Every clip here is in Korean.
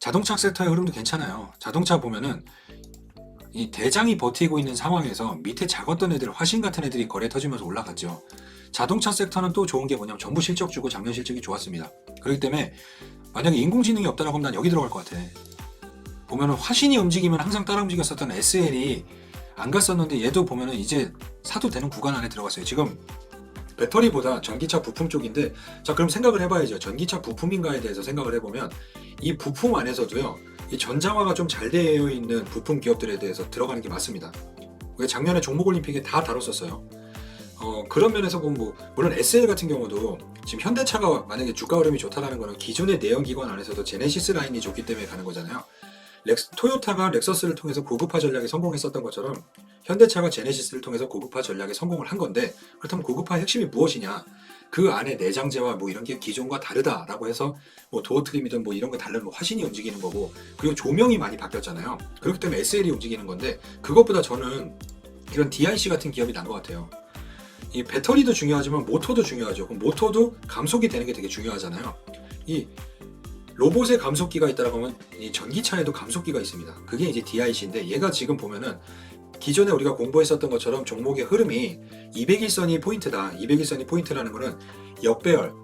자동차 섹터의 흐름도 괜찮아요. 자동차 보면은 이 대장이 버티고 있는 상황에서 밑에 작았던 애들, 화신 같은 애들이 거래 터지면서 올라갔죠. 자동차 섹터는 또 좋은 게 뭐냐면 전부 실적 주고 작년 실적이 좋았습니다. 그렇기 때문에 만약에 인공지능이 없다라고 하면 난 여기 들어갈 것 같아. 보면은 화신이 움직이면 항상 따라 움직였었던 SL이 안 갔었는데 얘도 보면은 이제 사도 되는 구간 안에 들어갔어요. 지금 배터리보다 전기차 부품 쪽인데, 자 그럼 생각을 해봐야죠. 전기차 부품인가에 대해서 생각을 해보면 이 부품 안에서도요, 이 전장화가 좀 잘 되어 있는 부품 기업들에 대해서 들어가는 게 맞습니다. 왜 작년에 종목올림픽에 다 다뤘었어요. 그런 면에서 보면 뭐 물론 SL 같은 경우도 지금 현대차가 만약에 주가 흐름이 좋다라는 거는 기존의 내연기관 안에서도 제네시스 라인이 좋기 때문에 가는 거잖아요. 토요타가 렉서스를 통해서 고급화 전략에 성공했었던 것처럼 현대차가 제네시스를 통해서 고급화 전략에 성공을 한 건데, 그렇다면 고급화의 핵심이 무엇이냐? 그 안에 내장재와 뭐 이런 게 기존과 다르다라고 해서 뭐 도어 트림이든 뭐 이런 거 다른 뭐 화신이 움직이는 거고, 그리고 조명이 많이 바뀌었잖아요. 그렇기 때문에 SL이 움직이는 건데, 그것보다 저는 이런 DIC 같은 기업이 난 것 같아요. 이 배터리도 중요하지만 모터도 중요하죠. 그럼 모터도 감속이 되는 게 되게 중요하잖아요. 이 로봇의 감속기가 있다라고 하면 이 전기차에도 감속기가 있습니다. 그게 이제 DIC인데, 얘가 지금 보면은 기존에 우리가 공부했었던 것처럼 종목의 흐름이 200일선이 포인트다. 200일선이 포인트라는 거는 역배열,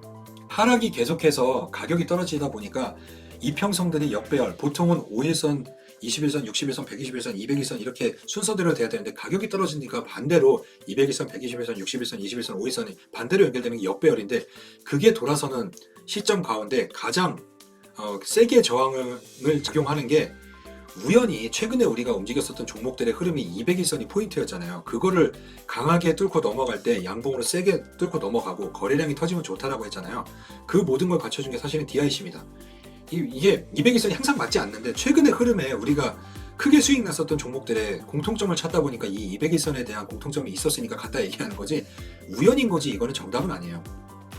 하락이 계속해서 가격이 떨어지다 보니까 이평선들이 역배열, 보통은 5일선, 21선, 61선, 121선, 200일선 이렇게 순서대로 돼야 되는데, 가격이 떨어지니까 반대로 200일선, 121선, 61선, 21선, 5일선이 반대로 연결되는 게 역배열인데, 그게 돌아서는 시점 가운데 가장 세게 저항을 작용하는 게, 우연히 최근에 우리가 움직였었던 종목들의 흐름이 200일선이 포인트였잖아요. 그거를 강하게 뚫고 넘어갈 때 양봉으로 세게 뚫고 넘어가고 거래량이 터지면 좋다라고 했잖아요. 그 모든 걸 갖춰준 게 사실은 DIC입니다. 이게 200일선이 항상 맞지 않는데, 최근의 흐름에 우리가 크게 수익 났었던 종목들의 공통점을 찾다 보니까 이 200일선에 대한 공통점이 있었으니까 갖다 얘기하는 거지, 우연인 거지 이거는 정답은 아니에요.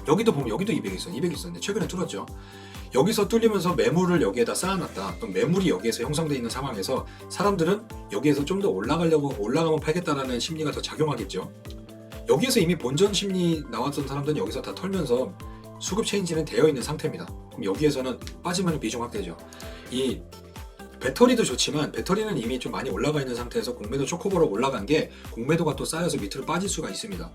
여기도 보면 여기도 200일선인데 최근에 뚫었죠. 여기서 뚫리면서 매물을 여기에다 쌓아놨다. 그럼 매물이 여기에서 형성되어 있는 상황에서 사람들은 여기에서 좀 더 올라가면 팔겠다라는 심리가 더 작용하겠죠. 여기에서 이미 본전 심리 나왔던 사람들은 여기서 다 털면서 수급 체인지는 되어 있는 상태입니다. 그럼 여기에서는 빠지면 비중 확대죠. 이 배터리도 좋지만 배터리는 이미 좀 많이 올라가 있는 상태에서 공매도 초코보로 올라간 게 공매도가 또 쌓여서 밑으로 빠질 수가 있습니다.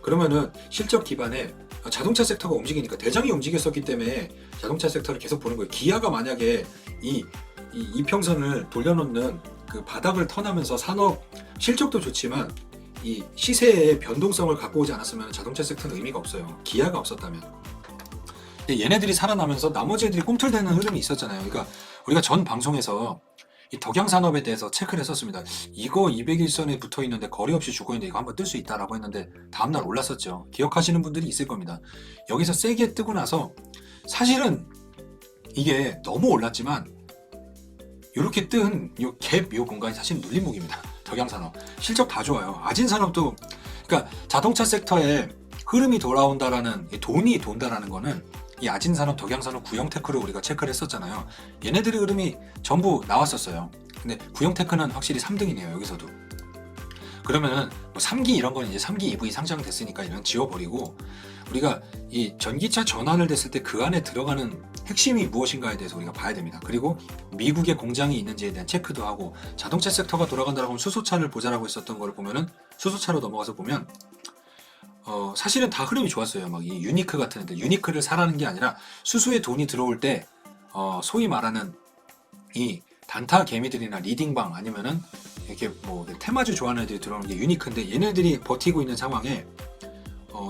그러면은 실적 기반에 자동차 섹터가 움직이니까, 대장이 움직였었기 때문에 자동차 섹터를 계속 보는 거예요. 기아가 만약에 이 이평선을 돌려놓는 그 바닥을 턴하면서 산업 실적도 좋지만 이 시세의 변동성을 갖고 오지 않았으면 자동차 섹터는 의미가 없어요. 기아가 없었다면. 근데 얘네들이 살아나면서 나머지 애들이 꿈틀대는 흐름이 있었잖아요. 그러니까 우리가 전 방송에서 이 덕양산업에 대해서 체크를 했었습니다. 이거 200일선에 붙어 있는데 거리 없이 죽어 있는데 이거 한번 뜰 수 있다라고 했는데 다음날 올랐었죠. 기억하시는 분들이 있을 겁니다. 여기서 세게 뜨고 나서 사실은 이게 너무 올랐지만 이렇게 뜬 요 갭 요 공간이 사실 눌림목입니다. 덕양산업 실적 다 좋아요. 아진산업도, 그러니까 자동차 섹터에 흐름이 돌아온다라는, 돈이 돈다라는 거는 이 아진산업, 덕양산업, 구형테크로 우리가 체크를 했었잖아요. 얘네들의 흐름이 전부 나왔었어요. 근데 구형테크는 확실히 3등이네요. 여기서도. 그러면은 뭐 3기 이런 거는 이제 3기 EV 상장됐으니까 이런 지워버리고, 우리가 이 전기차 전환을 됐을 때 그 안에 들어가는 핵심이 무엇인가에 대해서 우리가 봐야 됩니다. 그리고 미국에 공장이 있는지에 대한 체크도 하고, 자동차 섹터가 돌아간다고 하면 수소차를 보자라고 했었던 거를 보면은 수소차로 넘어가서 보면 사실은 다 흐름이 좋았어요. 막 이 유니크 같은 애들, 유니크를 사라는 게 아니라 수수에 돈이 들어올 때 소위 말하는 이 단타 개미들이나 리딩방 아니면은 이렇게 뭐 테마주 좋아하는 애들이 들어오는 게 유니크인데, 얘네들이 버티고 있는 상황에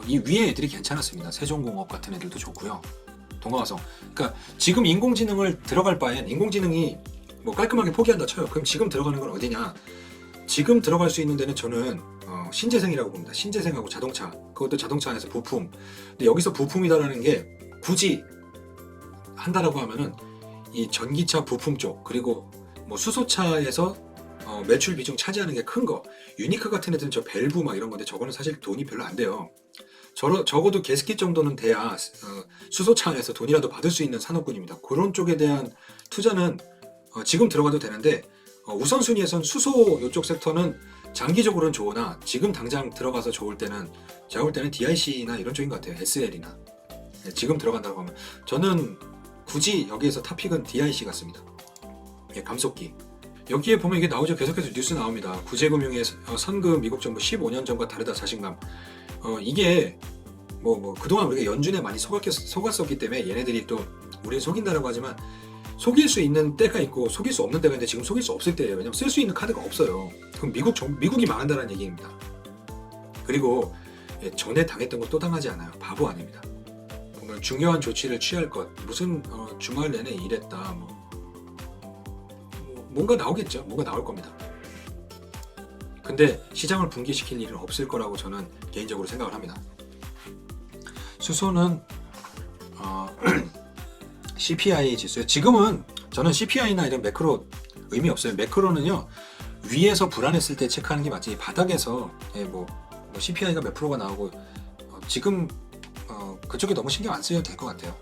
이 위에 애들이 괜찮았습니다. 세종공업 같은 애들도 좋고요. 동아화성. 그러니까 지금 인공지능을 들어갈 바엔, 인공지능이 뭐 깔끔하게 포기한다 쳐요. 그럼 지금 들어가는 건 어디냐? 지금 들어갈 수 있는 데는 저는 신재생이라고 봅니다. 신재생하고 자동차, 그것도 자동차 안에서 부품. 근데 여기서 부품이다라는 게 굳이 한다라고 하면은 이 전기차 부품 쪽, 그리고 뭐 수소차에서 매출 비중 차지하는 게 큰 거. 유니크 같은 애들은 저 밸브 막 이런 건데, 저거는 사실 돈이 별로 안 돼요. 적어도 게스킷 정도는 돼야 수소차 안에서 돈이라도 받을 수 있는 산업군입니다. 그런 쪽에 대한 투자는 지금 들어가도 되는데, 우선순위에선 수소 이쪽 섹터는 장기적으로는 좋으나 지금 당장 들어가서 좋을 때는, 제가 볼 때는 DIC나 이런 쪽인 것 같아요. SL이나. 지금 들어간다고 하면 저는 굳이 여기에서 탑픽은 DIC 같습니다. 예, 감속기. 여기에 보면 이게 나오죠. 계속해서 뉴스 나옵니다. 구제금융의 선금 미국 정부 15년 전과 다르다 자신감. 이게 그동안 우리가 연준에 많이 속았었기 때문에 얘네들이 또 우리를 속인다라고 하지만 속일 수 있는 때가 있고 속일 수 없는 때가 있는데 지금 속일 수 없을 때예요. 왜냐면 쓸 수 있는 카드가 없어요. 그럼 미국이 망한다는 얘기입니다. 그리고 전에 당했던 거 또 당하지 않아요. 바보 아닙니다. 보면 중요한 조치를 취할 것, 무슨 주말 내내 일했다, 뭔가 나오겠죠. 뭔가 나올 겁니다. 근데 시장을 붕괴시킬 일은 없을 거라고 저는 개인적으로 생각을 합니다. 수소는 CPI 지수요. 지금은 저는 CPI나 이런 매크로 의미 없어요. 매크로는요 위에서 불안했을 때 체크하는 게 맞지 바닥에서 CPI가 몇 프로가 나오고 지금 그쪽에 너무 신경 안 쓰여도 될 것 같아요.